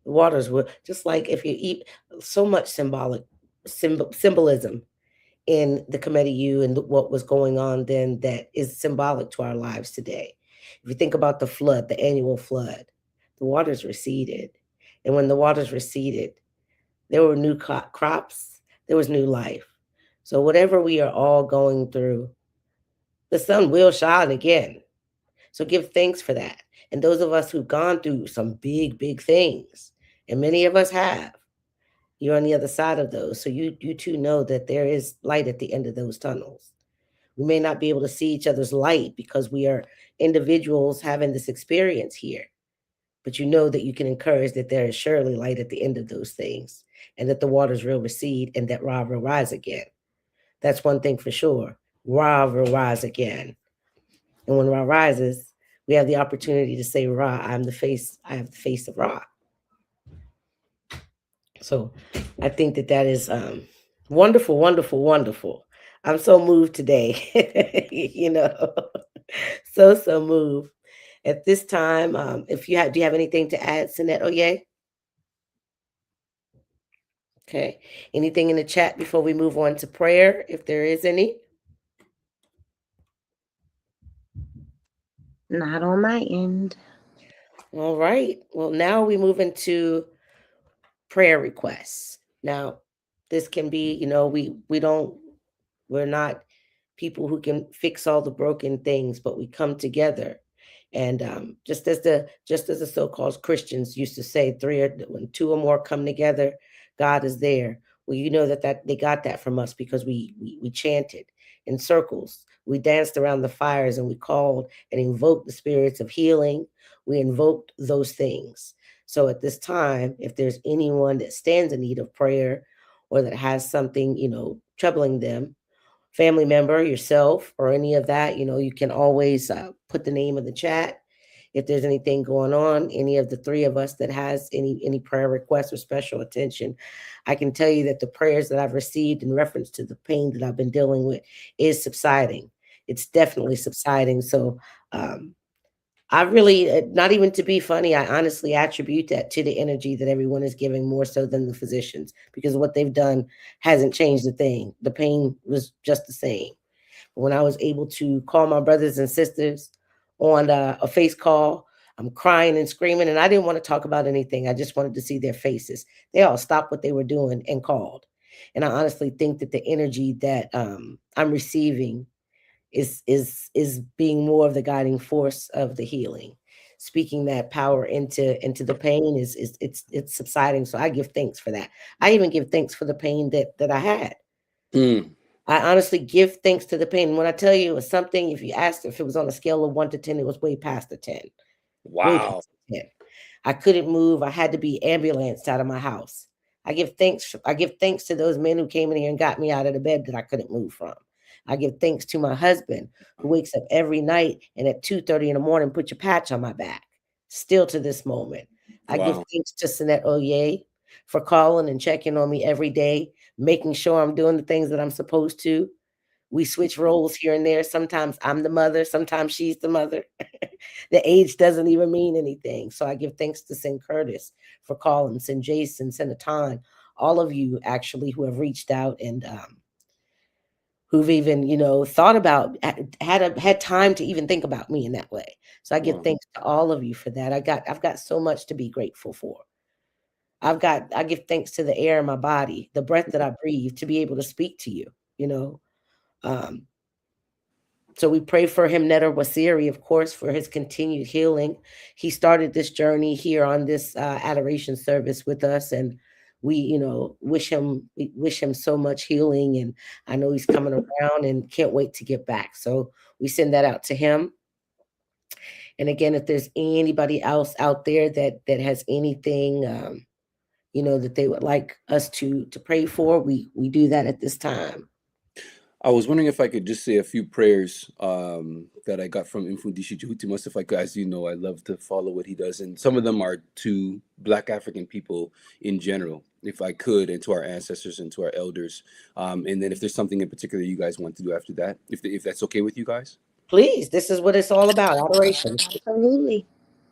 the waters will, just like if you eat, so much symbolism in the Comediu and what was going on then that is symbolic to our lives today. If you think about the flood, the annual flood, the waters receded. And when the waters receded, there were new crops, there was new life. So, whatever we are all going through, the sun will shine again. So, give thanks for that. And those of us who've gone through some big, big things, and many of us have, you're on the other side of those. So, you too know that there is light at the end of those tunnels. We may not be able to see each other's light because we are individuals having this experience here. But you know that you can encourage that there is surely light at the end of those things, and that the waters will recede, and that Ra will rise again. That's one thing for sure. Ra will rise again. And when Ra rises, we have the opportunity to say, Ra, I have the face of Ra. So I think that is wonderful, wonderful, wonderful. I'm so moved today, so moved. At this time, do you have anything to add, Sinette Oye? Okay. Anything in the chat before we move on to prayer, if there is any? Not on my end. All right. Well, now we move into prayer requests. Now, this can be, we're not people who can fix all the broken things, but we come together. And just as the so-called Christians used to say, when two or more come together, God is there. Well, you know that they got that from us because we chanted in circles. We danced around the fires and we called and invoked the spirits of healing. We invoked those things. So at this time, if there's anyone that stands in need of prayer or that has something, troubling them, family member, yourself, or any of that, you can always put the name in the chat. If there's anything going on, any of the three of us that has any prayer requests or special attention, I can tell you that the prayers that I've received in reference to the pain that I've been dealing with is subsiding. It's definitely subsiding. So I really, not even to be funny, I honestly attribute that to the energy that everyone is giving more so than the physicians, because what they've done hasn't changed a thing. The pain was just the same. When I was able to call my brothers and sisters on a face call, I'm crying and screaming, and I didn't want to talk about anything. I just wanted to see their faces. They all stopped what they were doing and called. And I honestly think that the energy that I'm receiving is being more of the guiding force of the healing, speaking that power into the pain is it's subsiding. So I give thanks for that. I even give thanks for the pain that I had. I honestly give thanks to the pain. When I tell you it was something, if you asked if it was on a scale of 1 to 10, it was way past the 10. Way Wow. past the 10. I couldn't move. I had to be ambulanced out of my house. I give thanks to those men who came in here and got me out of the bed that I couldn't move from. I give thanks to my husband who wakes up every night and at 2:30 in the morning put your patch on my back. Still to this moment. I give thanks to Sinette Oye for calling and checking on me every day, making sure I'm doing the things that I'm supposed to. We switch roles here and there. Sometimes I'm the mother, sometimes she's the mother. The age doesn't even mean anything. So I give thanks to St. Curtis for calling, St. Jason, St. all of you actually who have reached out and who've even, thought about, had time to even think about me in that way. So I give Wow. thanks to all of you for that. I've got so much to be grateful for. I give thanks to the air in my body, the breath that I breathe to be able to speak to you, you know. Um, so we pray for him, Netter Wasiri, of course, for his continued healing. He started this journey here on this adoration service with us, and we, we wish him so much healing. And I know he's coming around and can't wait to get back. So we send that out to him. And again, if there's anybody else out there that has anything, that they would like us to pray for, we do that at this time. I was wondering if I could just say a few prayers that I got from Mfundisi Jehutimas. If I could, as you know, I love to follow what he does, and some of them are to Black African people in general, if I could, and to our ancestors and to our elders. And then if there's something in particular you guys want to do after that, if that's okay with you guys. Please, this is what it's all about, adoration. Absolutely.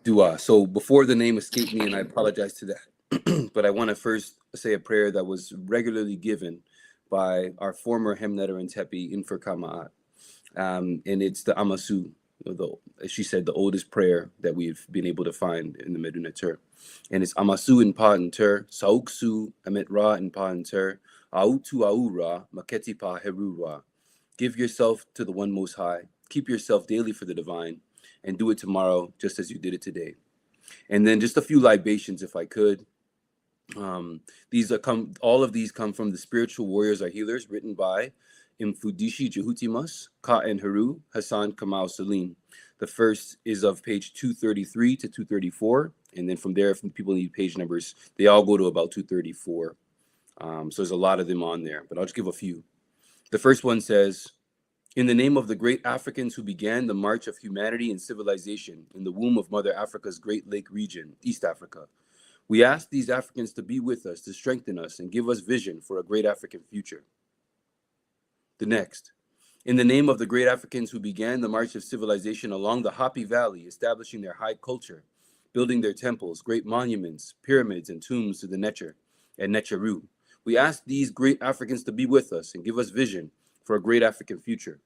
Dua. So before the name escaped me, and I apologize to that, but I want to first say a prayer that was regularly given by our former Hemnetter and Tepi Infer Kama'at. And it's the Amasu, as she said, the oldest prayer that we've been able to find in the Meduna Tur. And it's Amasu in Pa and Tur, Sauksu Amet Ra in Pa and Tur, Autu Aura, Maketi Pa Heru Ra. Give yourself to the One Most High. Keep yourself daily for the divine, and do it tomorrow just as you did it today. And then just a few libations, if I could. All of these come from the Spiritual Warriors Are Healers, written by Mfudishi Jehutimas, Ka and Hrw, Hassan Kamal Salim. The first is of page 233 to 234, and then from there, if people need page numbers, they all go to about 234. So there's a lot of them on there, but I'll just give a few. The first one says, in the name of the great Africans who began the march of humanity and civilization in the womb of Mother Africa's Great Lake region, East Africa, we ask these Africans to be with us, to strengthen us, and give us vision for a great African future. The next, in the name of the great Africans who began the march of civilization along the Happy Valley, establishing their high culture, building their temples, great monuments, pyramids, and tombs to the Netcher and Netcheru, we ask these great Africans to be with us and give us vision for a great African future.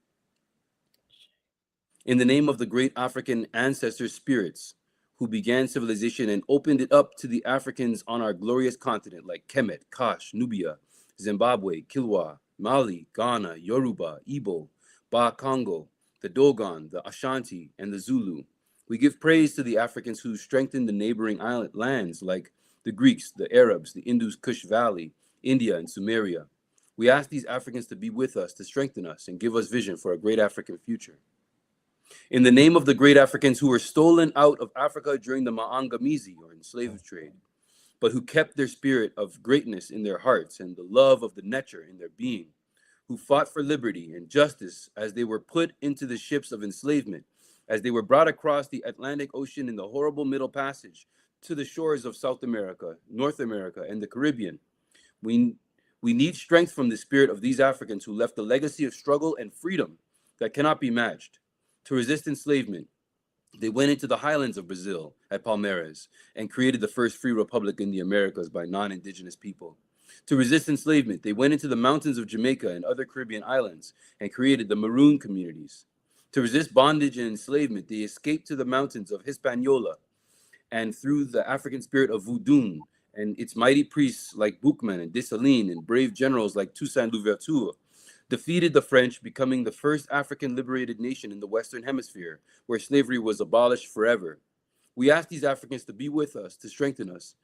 In the name of the great African ancestor spirits who began civilization and opened it up to the Africans on our glorious continent, like Kemet, Kash, Nubia, Zimbabwe, Kilwa, Mali, Ghana, Yoruba, Igbo, Ba Congo, the Dogon, the Ashanti, and the Zulu. We give praise to the Africans who strengthened the neighboring island lands like the Greeks, the Arabs, the Indus Kush Valley, India, and Sumeria. We ask these Africans to be with us, to strengthen us, and give us vision for a great African future. In the name of the great Africans who were stolen out of Africa during the Maangamizi, or enslaved trade, but who kept their spirit of greatness in their hearts and the love of the Netcher in their being, who fought for liberty and justice as they were put into the ships of enslavement, as they were brought across the Atlantic Ocean in the horrible Middle Passage to the shores of South America, North America, and the Caribbean. We need strength from the spirit of these Africans who left a legacy of struggle and freedom that cannot be matched. To resist enslavement, they went into the highlands of Brazil at Palmeiras and created the first free republic in the Americas by non-indigenous people. To resist enslavement, they went into the mountains of Jamaica and other Caribbean islands and created the Maroon communities. To resist bondage and enslavement, they escaped to the mountains of Hispaniola, and through the African spirit of Voodoo and its mighty priests like Boukman and Dessalines and brave generals like Toussaint Louverture, defeated the French, becoming the first African liberated nation in the Western Hemisphere, where slavery was abolished forever. We ask these Africans to be with us, to strengthen us,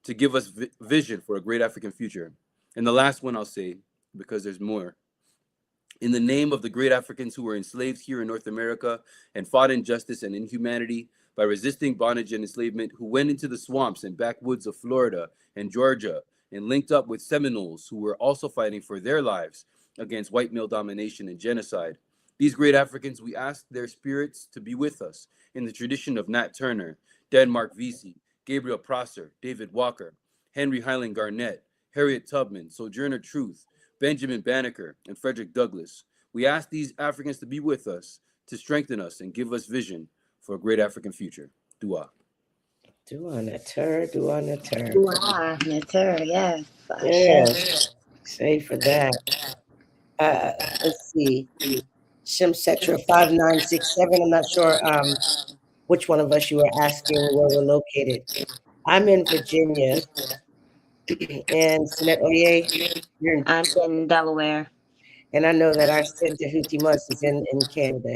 to give us vision for a great African future. And the last one I'll say, because there's more. In the name of the great Africans who were enslaved here in North America and fought injustice and inhumanity by resisting bondage and enslavement, who went into the swamps and backwoods of Florida and Georgia and linked up with Seminoles who were also fighting for their lives against white male domination and genocide. These great Africans, we ask their spirits to be with us in the tradition of Nat Turner, Denmark Vesey, Gabriel Prosser, David Walker, Henry Highland Garnett, Harriet Tubman, Sojourner Truth, Benjamin Banneker, and Frederick Douglass. We ask these Africans to be with us, to strengthen us, and give us vision for a great African future. Dua. Dwa R Hrw, Dwa R Hrw. Dwa, Natur, yes. Yes, say for that. Let's see. Shimsetra 5967. I'm not sure which one of us you were asking where we're located. I'm in Virginia. And Sinet Oye, you're in, I'm in Delaware. and I know that our sister Huti Mus is in Canada.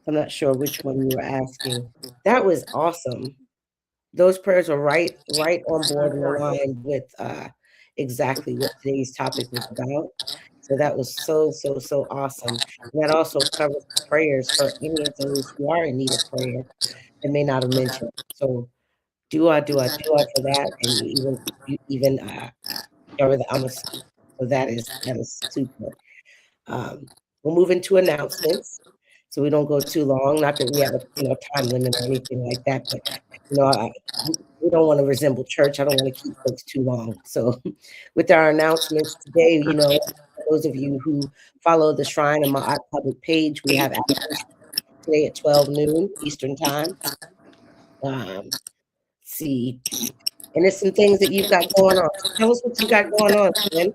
I'm not sure which one you were asking. That was awesome. Those prayers were right on board and aligned with exactly what today's topic was about. So that was so awesome. And that also covers prayers for any of those who are in need of prayer and may not have mentioned. So do I for that, and you even cover the Amos. So that is super. We'll move into announcements, so we don't go too long. Not that we have a time limit or anything like that, but we don't want to resemble church. I don't want to keep folks too long. So, with our announcements today, those of you who follow the Shrine and Ma'at public page, we have adoration today at 12 noon Eastern time. See, and there's some things that you've got going on. So tell us what you got going on, Glenn.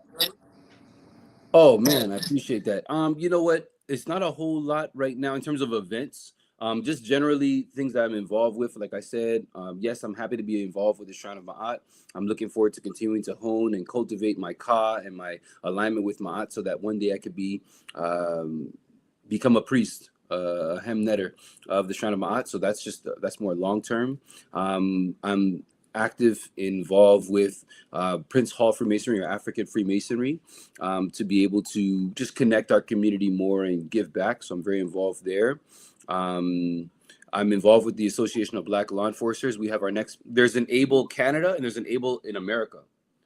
Oh man, I appreciate that. You know what? It's not a whole lot right now in terms of events. Just generally things that I'm involved with. Like I said, yes, I'm happy to be involved with the Shrine of Ma'at. I'm looking forward to continuing to hone and cultivate my ka and my alignment with Ma'at, so that one day I could become a priest, a hem netter of the Shrine of Ma'at. So that's more long term. I'm active, involved with Prince Hall Freemasonry or African Freemasonry, to be able to just connect our community more and give back. So I'm very involved there. I'm involved with the Association of Black Law Enforcers. We have there's an ABLE Canada and there's an ABLE in America.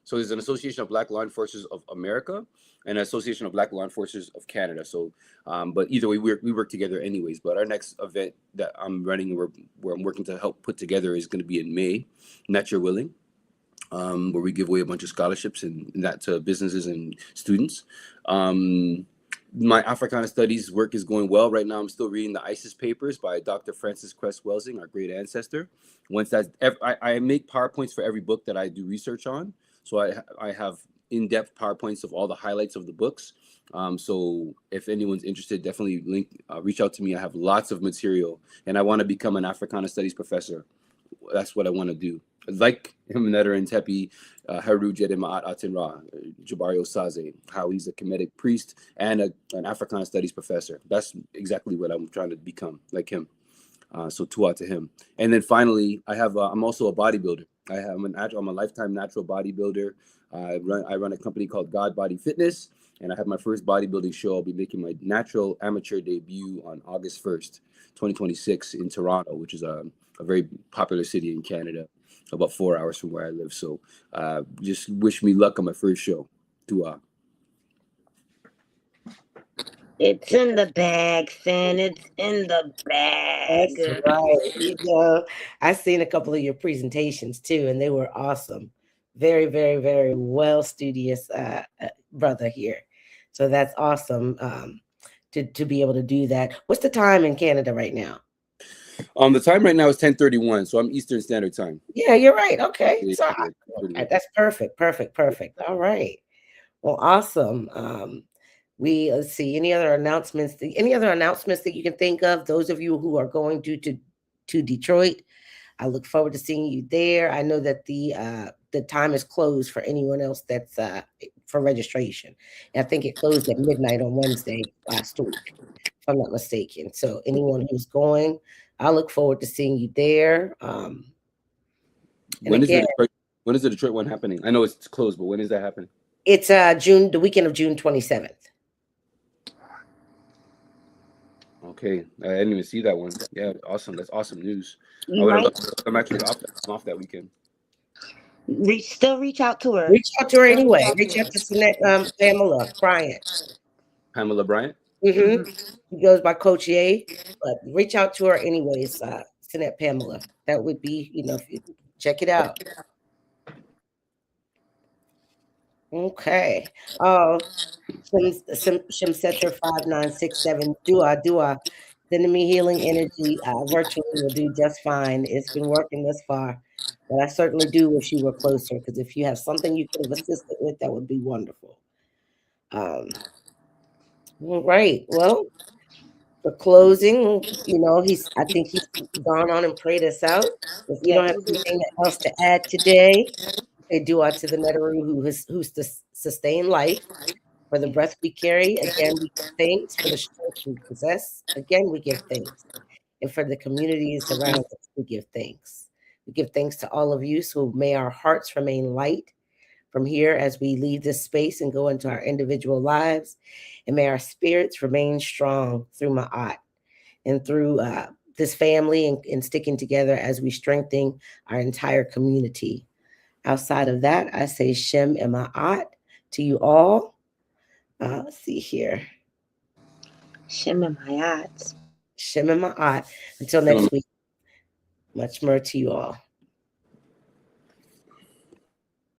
So there's an Association of Black Law Enforcers of America and an Association of Black Law Enforcers of Canada. So, but either way, we work together anyways. But our next event that I'm running, where I'm working to help put together, is going to be in May, Not Your Willing, where we give away a bunch of scholarships and that to businesses and students. My Africana Studies work is going well. Right now, I'm still reading the ISIS papers by Dr. Francis Cress Welsing, our great ancestor. Once I make PowerPoints for every book that I do research on. So I have in-depth PowerPoints of all the highlights of the books. So if anyone's interested, definitely reach out to me. I have lots of material, and I want to become an Africana Studies professor. That's what I want to do. Like Himnetter and Tepi, Heru Jedema'at Atinra, Jabari Osaze, how he's a Kemetic priest and an Africana Studies professor. That's exactly what I'm trying to become, like him. So tuwa to him. And then finally, I'm also a bodybuilder. I'm a lifetime natural bodybuilder. I run a company called God Body Fitness, and I have my first bodybuilding show. I'll be making my natural amateur debut on August 1st, 2026 in Toronto, which is a very popular city in Canada, about 4 hours from where I live. So just wish me luck on my first show. Tuwa. It's in the bag, Finn. It's in the bag. That's right. I've seen a couple of your presentations too, and they were awesome. Very, very, very well studious brother here. So that's awesome to be able to do that. What's the time in Canada right now? The time right now is 10:31, so I'm Eastern Standard Time. Yeah, you're right. Okay. Yeah, So that's perfect. All right. Well, awesome. Let's see, any other announcements that you can think of? Those of you who are going to Detroit, I look forward to seeing you there. I know that the time is closed for anyone else that's for registration. And I think it closed at midnight on Wednesday last week, if I'm not mistaken. So anyone who's going, I look forward to seeing you there. When is the Detroit one happening? I know it's closed, but when is that happening? It's the weekend of June 27th. Okay, I didn't even see that one. Yeah, awesome. That's awesome news. I'm actually off that weekend. Still reach out to her. Reach out to her anyway. Reach out to Pamela Bryant. Pamela Bryant? Mm-hmm. She goes by Coach Ye, but reach out to her anyways, Sinette Pamela. That would be, if you check it out. Okay. Shimsetter 5967 Dua. The enemy healing energy virtually will do just fine. It's been working thus far, but I certainly do wish you were closer because if you have something you could have assisted with, that would be wonderful. All right. Well, for closing, I think he's gone on and prayed us out. If you don't Yes. have anything else to add today, say dua to the Neteru who's to sustain life. For the breath we carry, again, we give thanks. For the strength we possess, again, we give thanks. And for the communities around us, we give thanks. We give thanks to all of you. So may our hearts remain light from here as we leave this space and go into our individual lives. And may our spirits remain strong through Ma'at and through this family and sticking together as we strengthen our entire community. Outside of that, I say Shem and Ma'at to you all. Let's see here. Shem and my odds. Shem and Ma'at. Until next week, much more to you all.